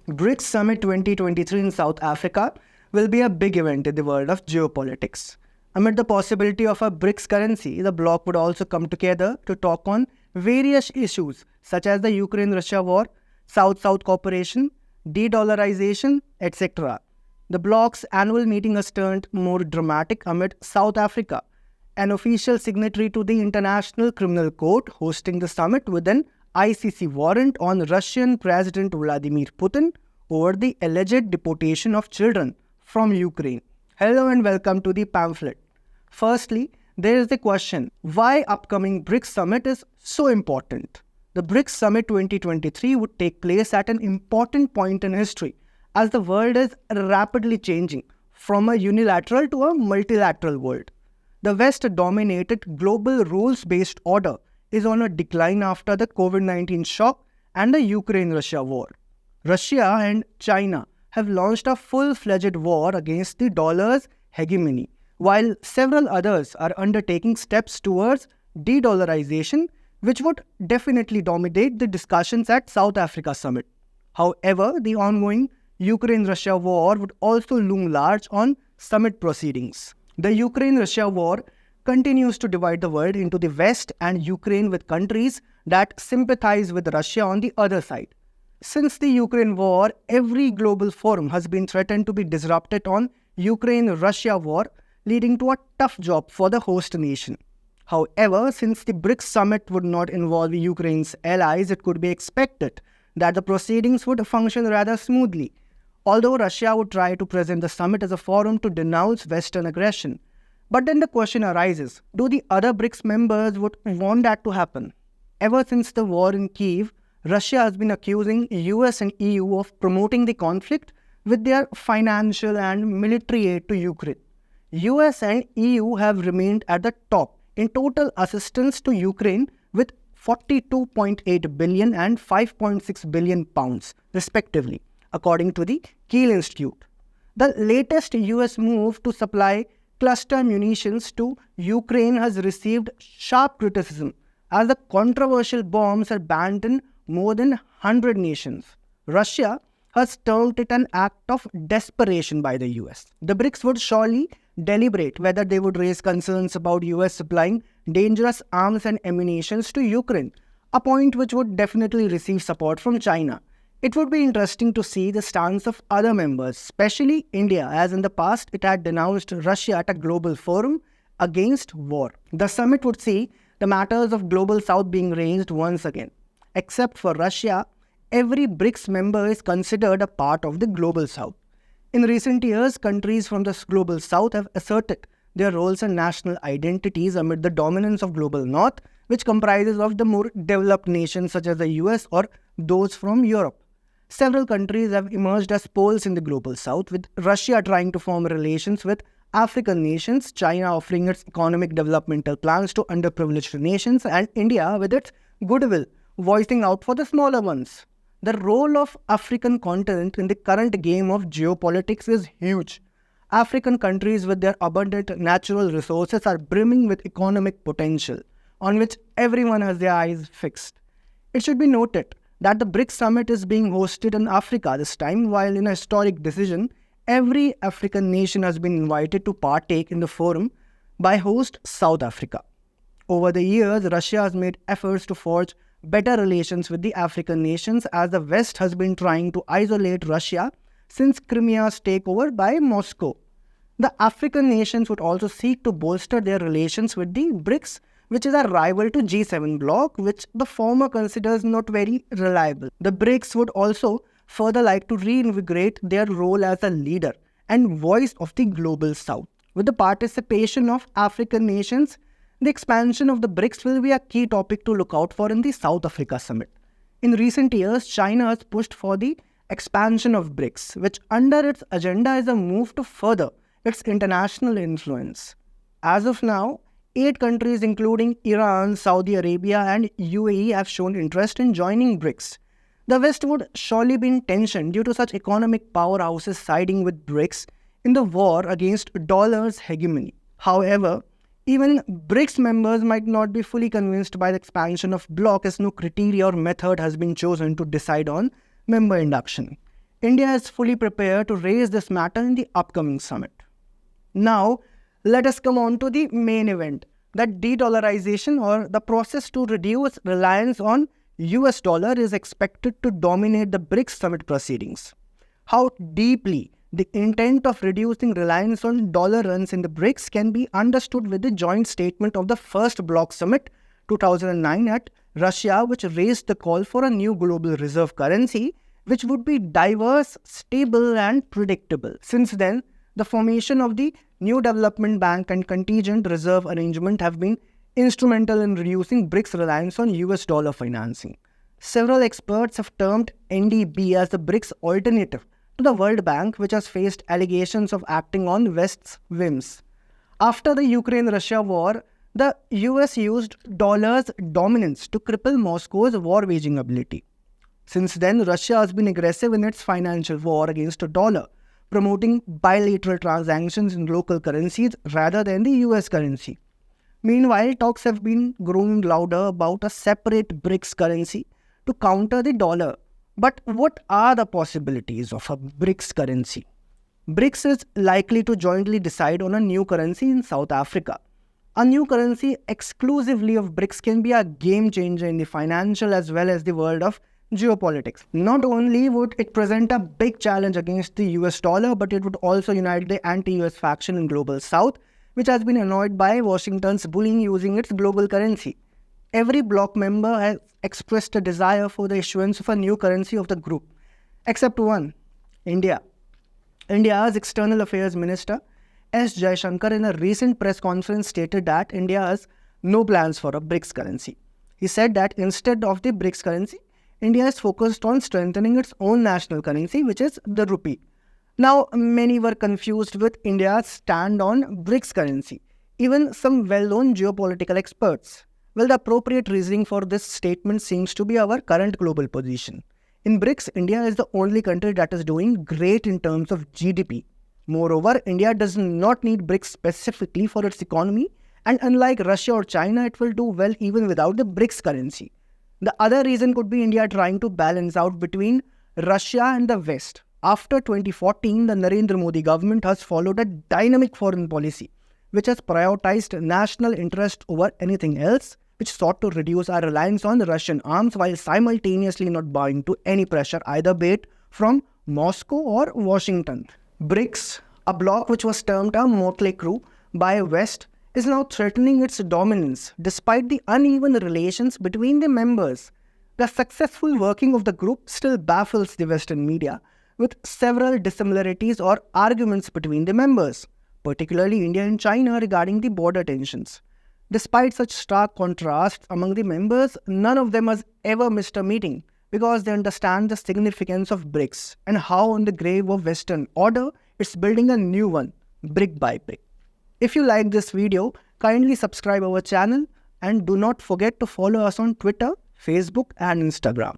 BRICS Summit 2023 in South Africa will be a big event in the world of geopolitics. Amid the possibility of a BRICS currency, the bloc would also come together to talk on various issues such as the Ukraine-Russia war, South-South cooperation, de-dollarization, etc. The bloc's annual meeting has turned more dramatic amid South Africa, an official signatory to the International Criminal Court, hosting the summit with an ICC warrant on Russian President Vladimir Putin over the alleged deportation of children from Ukraine. Hello and welcome to the Pamphlet. Firstly, there is the question, why upcoming BRICS Summit is so important? The BRICS Summit 2023 would take place at an important point in history as the world is rapidly changing from a unilateral to a multilateral world. The West-dominated global rules-based order is on a decline after the COVID-19 shock and the Ukraine-Russia war. Russia and China have launched a full-fledged war against the dollar's hegemony, while several others are undertaking steps towards de-dollarization, which would definitely dominate the discussions at South Africa Summit. However, the ongoing Ukraine-Russia war would also loom large on summit proceedings. The Ukraine-Russia war continues to divide the world into the West and Ukraine, with countries that sympathize with Russia on the other side. Since the Ukraine war, every global forum has been threatened to be disrupted on Ukraine-Russia war, leading to a tough job for the host nation. However, since the BRICS summit would not involve Ukraine's allies, it could be expected that the proceedings would function rather smoothly. Although Russia would try to present the summit as a forum to denounce Western aggression. But then the question arises, do the other BRICS members would want that to happen? Ever since the war in Kyiv, Russia has been accusing US and EU of promoting the conflict with their financial and military aid to Ukraine. US and EU have remained at the top in total assistance to Ukraine with 42.8 billion and 5.6 billion pounds, respectively, according to the Kiel Institute. The latest US move to supply cluster munitions to Ukraine has received sharp criticism as the controversial bombs are banned in more than 100 nations. Russia has termed it an act of desperation by the US. The BRICS would surely deliberate whether they would raise concerns about US supplying dangerous arms and ammunition to Ukraine, a point which would definitely receive support from China. It would be interesting to see the stance of other members, especially India, as in the past it had denounced Russia at a global forum against war. The summit would see the matters of global south being raised once again. Except for Russia, every BRICS member is considered a part of the global south. In recent years, countries from the global south have asserted their roles and national identities amid the dominance of global north, which comprises of the more developed nations such as the US or those from Europe. Several countries have emerged as poles in the global south, with Russia trying to form relations with African nations, China offering its economic developmental plans to underprivileged nations, and India with its goodwill voicing out for the smaller ones. The role of African continent in the current game of geopolitics is huge. African countries with their abundant natural resources are brimming with economic potential, on which everyone has their eyes fixed. It should be noted that the BRICS summit is being hosted in Africa this time, while in a historic decision, every African nation has been invited to partake in the forum by host South Africa. Over the years, Russia has made efforts to forge better relations with the African nations, as the West has been trying to isolate Russia since Crimea's takeover by Moscow. The African nations would also seek to bolster their relations with the BRICS, which is a rival to G7 bloc, which the former considers not very reliable. The BRICS would also further like to reinvigorate their role as a leader and voice of the global south. With the participation of African nations, the expansion of the BRICS will be a key topic to look out for in the South Africa Summit. In recent years, China has pushed for the expansion of BRICS, which under its agenda is a move to further its international influence. As of now, 8 countries including Iran, Saudi Arabia and UAE have shown interest in joining BRICS. The West would surely be in tension due to such economic powerhouses siding with BRICS in the war against dollar's hegemony. However, even BRICS members might not be fully convinced by the expansion of bloc, as no criteria or method has been chosen to decide on member induction. India is fully prepared to raise this matter in the upcoming summit. Now, let us come on to the main event, that de-dollarization, or the process to reduce reliance on US dollar, is expected to dominate the BRICS Summit proceedings. How deeply the intent of reducing reliance on dollar runs in the BRICS can be understood with the joint statement of the first bloc summit 2009 at Russia, which raised the call for a new global reserve currency which would be diverse, stable and predictable. Since then, the formation of the new development bank and contingent reserve arrangement have been instrumental in reducing BRICS reliance on US dollar financing. Several experts have termed NDB as the BRICS alternative to the World Bank, which has faced allegations of acting on West's whims. After the Ukraine-Russia war, the US used dollar's dominance to cripple Moscow's war-waging ability. Since then, Russia has been aggressive in its financial war against the dollar, promoting bilateral transactions in local currencies rather than the US currency. Meanwhile, talks have been growing louder about a separate BRICS currency to counter the dollar. But what are the possibilities of a BRICS currency? BRICS is likely to jointly decide on a new currency in South Africa. A new currency exclusively of BRICS can be a game changer in the financial as well as the world of geopolitics. Not only would it present a big challenge against the US dollar, but it would also unite the anti-US faction in Global South, which has been annoyed by Washington's bullying using its global currency. Every bloc member has expressed a desire for the issuance of a new currency of the group, except one, India. India's External Affairs Minister S. Jaishankar in a recent press conference stated that India has no plans for a BRICS currency. He said that instead of the BRICS currency, India is focused on strengthening its own national currency, which is the rupee. Now, many were confused with India's stand on BRICS currency, even some well-known geopolitical experts. Well, the appropriate reasoning for this statement seems to be our current global position. In BRICS, India is the only country that is doing great in terms of GDP. Moreover, India does not need BRICS specifically for its economy, and unlike Russia or China, it will do well even without the BRICS currency. The other reason could be India trying to balance out between Russia and the West. After 2014, the Narendra Modi government has followed a dynamic foreign policy, which has prioritized national interest over anything else, which sought to reduce our reliance on Russian arms while simultaneously not bowing to any pressure, either be it from Moscow or Washington. BRICS, a bloc which was termed a motley crew by West, is now threatening its dominance despite the uneven relations between the members. The successful working of the group still baffles the Western media, with several dissimilarities or arguments between the members, particularly India and China regarding the border tensions. Despite such stark contrasts among the members, none of them has ever missed a meeting because they understand the significance of BRICS and how on the grave of Western order, it's building a new one, brick by brick. If you like this video, kindly subscribe our channel and do not forget to follow us on Twitter, Facebook and Instagram.